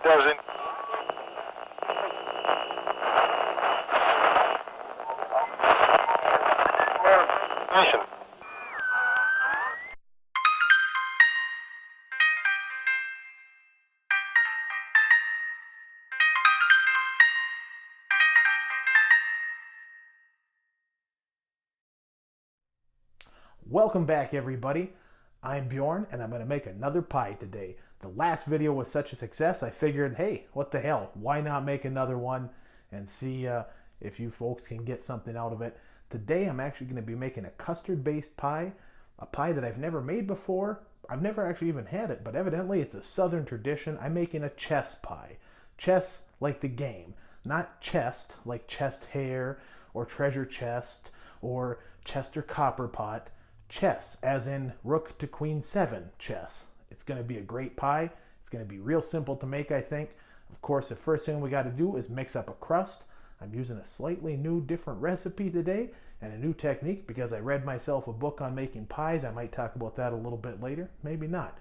doesn't. Listen. Welcome back, everybody. I'm Bjorn, and I'm going to make another pie today. The last video was such a success, I figured, hey, what the hell? Why not make another one and see if you folks can get something out of it. Today, I'm actually going to be making a custard-based pie, a pie that I've never made before. I've never actually even had it, but evidently it's a southern tradition. I'm making a chess pie. Chess like the game, not chest like chest hair or treasure chest or Chester copper pot. Chess, as in rook to queen 7 chess. It's going to be a great pie. It's going to be real simple to make, I think. Of course, the first thing we got to do is mix up a crust. I'm using a slightly new, different recipe today and a new technique because I read myself a book on making pies. I might talk about that a little bit later, maybe not.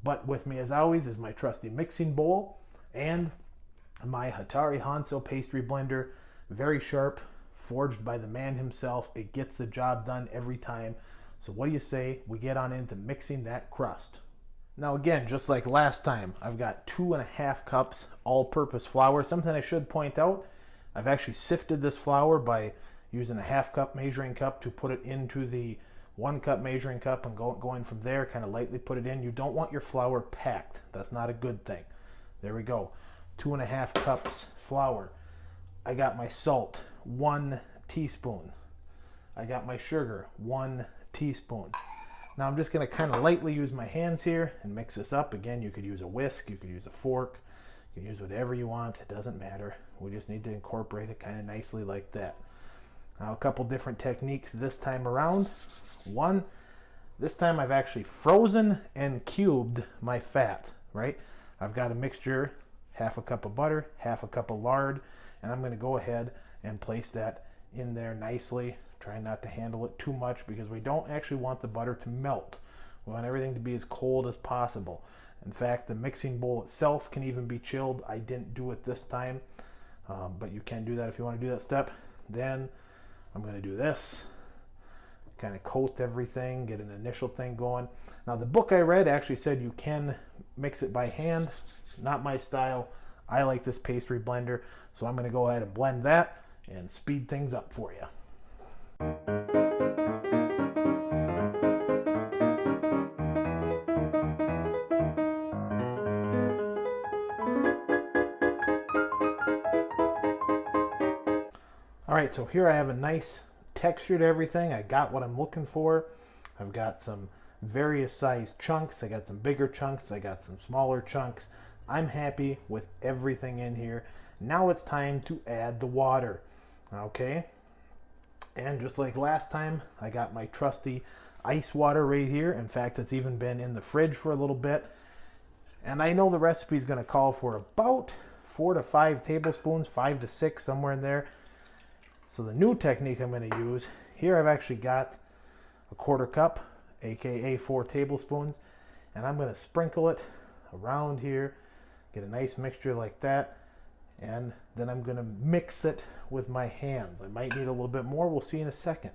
But with me, as always, is my trusty mixing bowl and my Hatari Hanso pastry blender. Very sharp, forged by the man himself. It gets the job done every time. So what do you say we get on into mixing that crust? Now again, just like last time, I've got 2.5 cups all-purpose flour. Something I should point out, I've actually sifted this flour by using a 1/2 cup measuring cup to put it into the 1 cup measuring cup and going from there, kind of lightly put it in. You don't want your flour packed. That's not a good thing. There we go. 2.5 cups flour. I got my salt, 1 teaspoon. I got my sugar, 1 teaspoon. Now I'm just going to kind of lightly use my hands here and mix this up. Again, you could use a whisk, you could use a fork, you can use whatever you want, it doesn't matter. We just need to incorporate it kind of nicely like that. Now a couple different techniques this time around. One, this time I've actually frozen and cubed my fat, right? I've got a mixture, 1/2 cup of butter, 1/2 cup of lard, and I'm going to go ahead and place that in there nicely. Try not to handle it too much because we don't actually want the butter to melt. We want everything to be as cold as possible. In fact, the mixing bowl itself can even be chilled. I didn't do it this time, but you can do that if you want to do that step. Then I'm going to do this, kind of coat everything, get an initial thing going. Now the book I read actually said you can mix it by hand. Not my style. I like this pastry blender, so I'm going to go ahead and blend that and speed things up for you. All right, so here I have a nice texture to everything. I got what I'm looking for. I've got some various size chunks. I got some bigger chunks. I got some smaller chunks. I'm happy with everything in here. Now it's time to add the water, okay? And just like last time, I got my trusty ice water right here. In fact, it's even been in the fridge for a little bit. And I know the recipe is going to call for about 4 to 5 tablespoons, 5 to 6, somewhere in there. So the new technique I'm going to use, here I've actually got a 1/4 cup, aka 4 tablespoons. And I'm going to sprinkle it around here, get a nice mixture like that. And then I'm going to mix it with my hands. I might need a little bit more. We'll see in a second.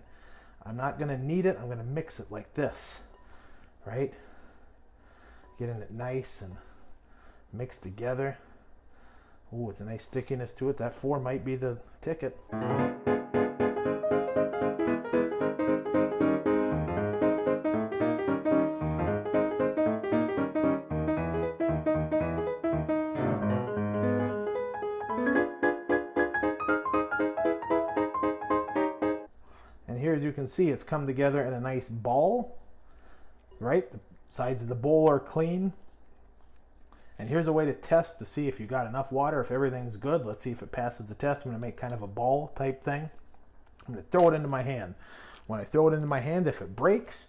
I'm not going to knead it. I'm going to mix it like this, right? Getting it nice and mixed together. Ooh, it's a nice stickiness to it. That 4 might be the ticket. Here, as you can see, it's come together in a nice ball, right? The sides of the bowl are clean. And here's a way to test to see if you got enough water, if everything's good. Let's see if it passes the test. I'm going to make kind of a ball type thing. I'm going to throw it into my hand. When I throw it into my hand, if it breaks,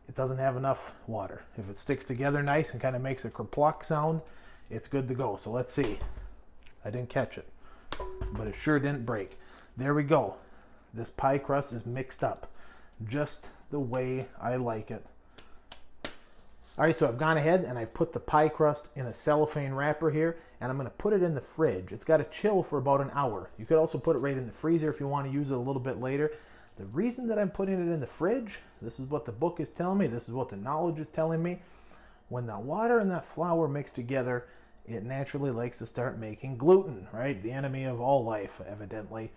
it doesn't have enough water. If it sticks together nice and kind of makes a kerplunk sound, it's good to go. So let's see. I didn't catch it, but it sure didn't break. There we go. This pie crust is mixed up just the way I like it. All right, so I've gone ahead and I've put the pie crust in a cellophane wrapper here, and I'm going to put it in the fridge. It's got to chill for about an hour. You could also put it right in the freezer if you want to use it a little bit later. The reason that I'm putting it in the fridge, this is what the book is telling me, this is what the knowledge is telling me. When the water and that flour mix together, it naturally likes to start making gluten, right? The enemy of all life, evidently.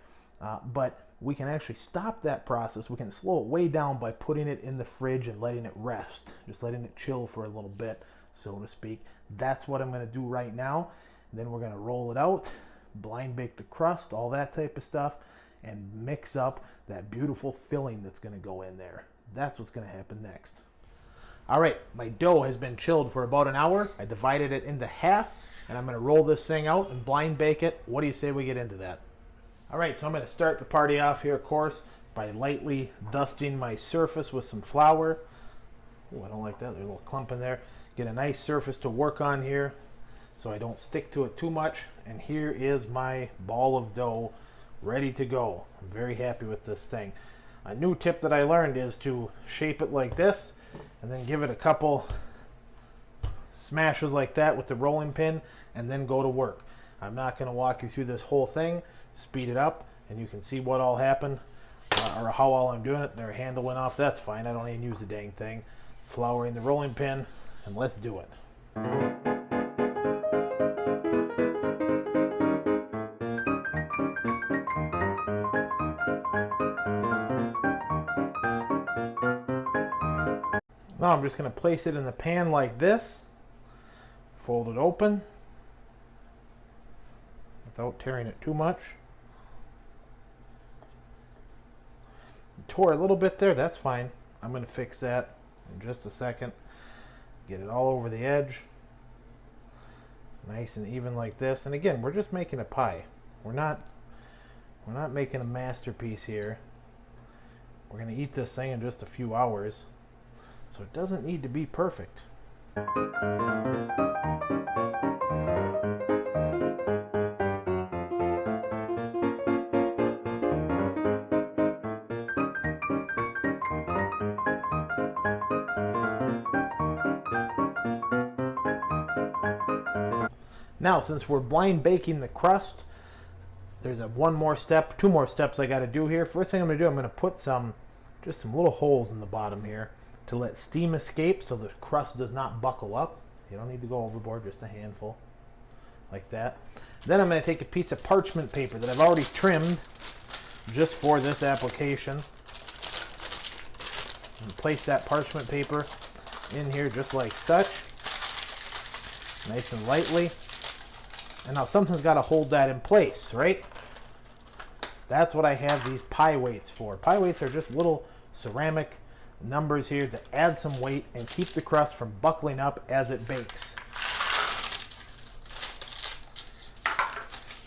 But we can actually stop that process. We can slow it way down by putting it in the fridge and letting it rest, just letting it chill for a little bit, so to speak. That's what I'm going to do right now. Then we're going to roll it out, blind bake the crust, all that type of stuff, and mix up that beautiful filling that's going to go in there. That's what's going to happen next. All right, my dough has been chilled for about an hour. I divided it into half, and I'm going to roll this thing out and blind bake it. What do you say we get into that? All right, so I'm going to start the party off here, of course, by lightly dusting my surface with some flour. Oh, I don't like that. There's a little clump in there. Get a nice surface to work on here so I don't stick to it too much. And here is my ball of dough ready to go. I'm very happy with this thing. A new tip that I learned is to shape it like this and then give it a couple smashes like that with the rolling pin and then go to work. I'm not going to walk you through this whole thing. Speed it up and you can see what all happened or how all I'm doing it. Their handle went off. That's fine. I don't even use the dang thing. Flouring the rolling pin, and let's do it. Now I'm just going to place it in the pan like this, fold it open without tearing it too much. Tore a little bit there, that's fine. I'm going to fix that in just a second. Get it all over the edge. Nice and even like this. And again, we're just making a pie. We're not making a masterpiece here. We're going to eat this thing in just a few hours. So it doesn't need to be perfect. Now, since we're blind baking the crust, there's two more steps I got to do here. First thing I'm going to do, I'm going to put just some little holes in the bottom here to let steam escape so the crust does not buckle up. You don't need to go overboard, just a handful like that. Then I'm going to take a piece of parchment paper that I've already trimmed just for this application and place that parchment paper in here just like such, nice and lightly. And now something's got to hold that in place, right? That's what I have these pie weights for. Pie weights are just little ceramic numbers here that add some weight and keep the crust from buckling up as it bakes.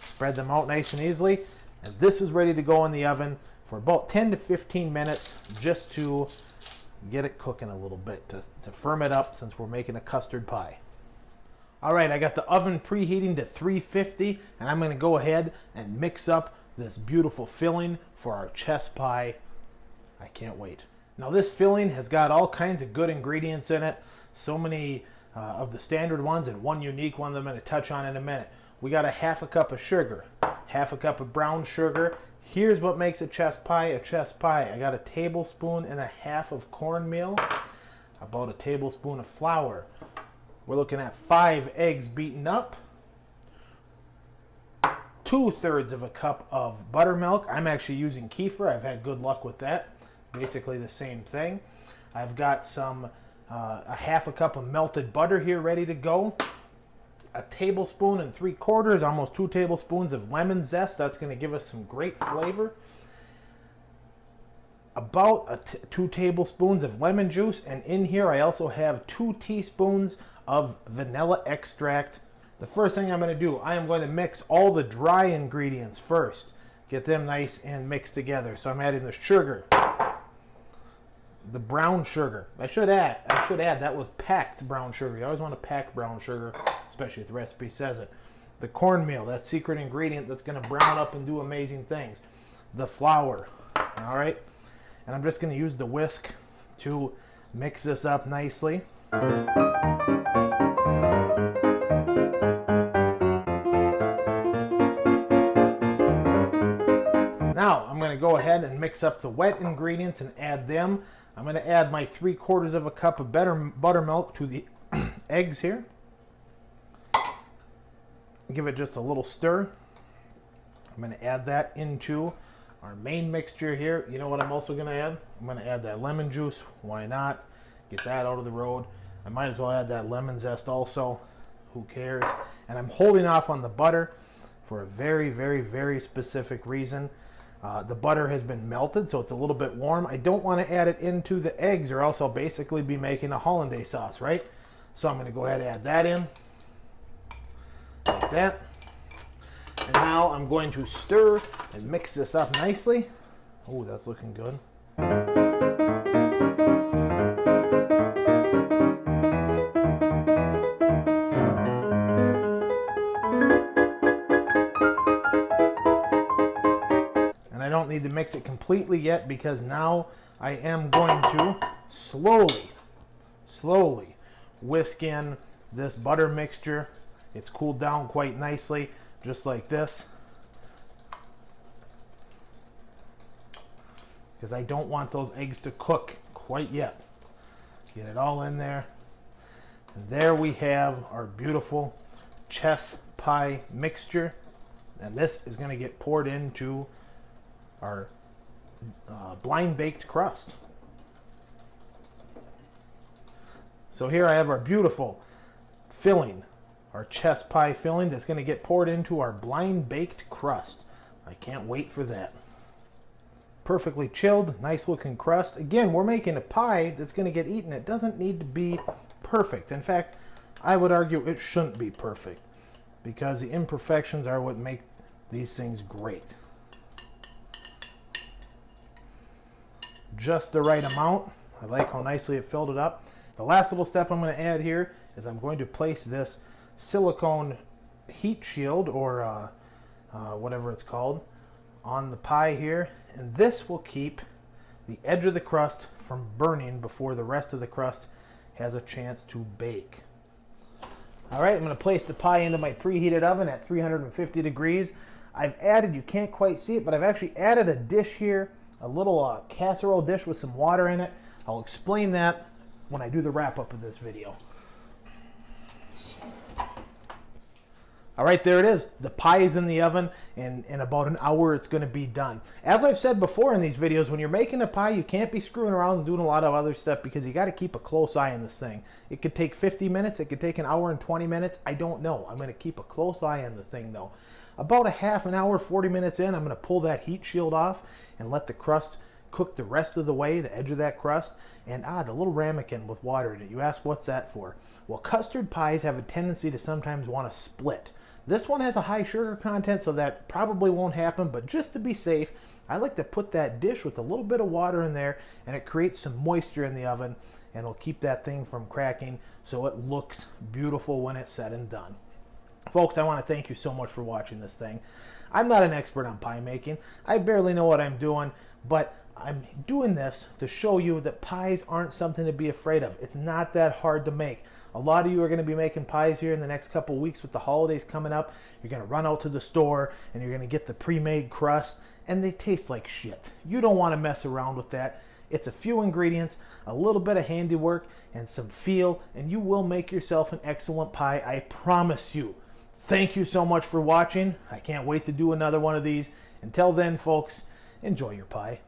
Spread them out nice and easily. And this is ready to go in the oven for about 10 to 15 minutes just to get it cooking a little bit, to firm it up since we're making a custard pie. All right, I got the oven preheating to 350, and I'm going to go ahead and mix up this beautiful filling for our chess pie. I can't wait. Now this filling has got all kinds of good ingredients in it. So many of the standard ones and one unique one that I'm going to touch on in a minute. We got a half a cup of sugar, half a cup of brown sugar. Here's what makes a chess pie a chess pie. I got a tablespoon and a half of cornmeal, about a tablespoon of flour. We're looking at 5 eggs beaten up, 2/3 of a cup of buttermilk. I'm actually using kefir. I've had good luck with that. Basically the same thing. I've got a half a cup of melted butter here ready to go. A tablespoon and 3/4, almost 2 tablespoons of lemon zest. That's going to give us some great flavor. About 2 tablespoons of lemon juice, and in here I also have 2 teaspoons of vanilla extract. The first thing I'm going to do, I am going to mix all the dry ingredients first. Get them nice and mixed together. So I'm adding the sugar, the brown sugar. I should add that was packed brown sugar. You always want to pack brown sugar, especially if the recipe says it. The cornmeal, that secret ingredient that's going to brown up and do amazing things. The flour, all right? And I'm just going to use the whisk to mix this up nicely. Now I'm going to go ahead and mix up the wet ingredients and add them. I'm going to add my 3/4 of a cup of buttermilk to the eggs here. Give it just a little stir. I'm going to add that into our main mixture here. You know what I'm also going to add? I'm going to add that lemon juice. Why not? Get that out of the road. I might as well add that lemon zest also. Who cares? And I'm holding off on the butter for a very, very, very specific reason. The butter has been melted, so it's a little bit warm. I don't want to add it into the eggs, or else I'll basically be making a hollandaise sauce, right? So I'm going to go ahead and add that in, like that. And now I'm going to stir and mix this up nicely. Oh, that's looking good. I don't need to mix it completely yet, because now I am going to slowly whisk in this butter mixture. It's cooled down quite nicely, just like this, because I don't want those eggs to cook quite yet. Get it all in there, and there we have our beautiful chess pie mixture, and this is going to get poured into our blind baked crust. So here I have our beautiful filling, our chess pie filling that's going to get poured into our blind baked crust. I can't wait for that. Perfectly chilled, nice looking crust. Again, we're making a pie that's going to get eaten. It doesn't need to be perfect. In fact, I would argue it shouldn't be perfect, because the imperfections are what make these things great. Just the right amount. I like how nicely it filled it up. The last little step I'm going to add here is I'm going to place this silicone heat shield, or whatever it's called, on the pie here, and this will keep the edge of the crust from burning before the rest of the crust has a chance to bake. Alright, I'm going to place the pie into my preheated oven at 350 degrees. I've added, you can't quite see it, but I've actually added a dish here, a little casserole dish with some water in it. I'll explain that when I do the wrap up of this video. All right, there it is. The pie is in the oven, and in about an hour it's going to be done. As I've said before in these videos, when you're making a pie, you can't be screwing around and doing a lot of other stuff, because you got to keep a close eye on this thing. It could take 50 minutes, it could take an hour and 20 minutes. I don't know. I'm going to keep a close eye on the thing though. About a half an hour, 40 minutes in, I'm going to pull that heat shield off and let the crust cook the rest of the way, the edge of that crust. And the little ramekin with water in it. You ask, what's that for? Well, custard pies have a tendency to sometimes want to split. This one has a high sugar content, so that probably won't happen, but just to be safe, I like to put that dish with a little bit of water in there, and it creates some moisture in the oven, and it'll keep that thing from cracking, so it looks beautiful when it's said and done. Folks, I want to thank you so much for watching this thing. I'm not an expert on pie making. I barely know what I'm doing, but I'm doing this to show you that pies aren't something to be afraid of. It's not that hard to make. A lot of you are going to be making pies here in the next couple of weeks with the holidays coming up. You're going to run out to the store and you're going to get the pre-made crust, and they taste like shit. You don't want to mess around with that. It's a few ingredients, a little bit of handiwork, and some feel, and you will make yourself an excellent pie, I promise you. Thank you so much for watching. I can't wait to do another one of these. Until then, folks, enjoy your pie.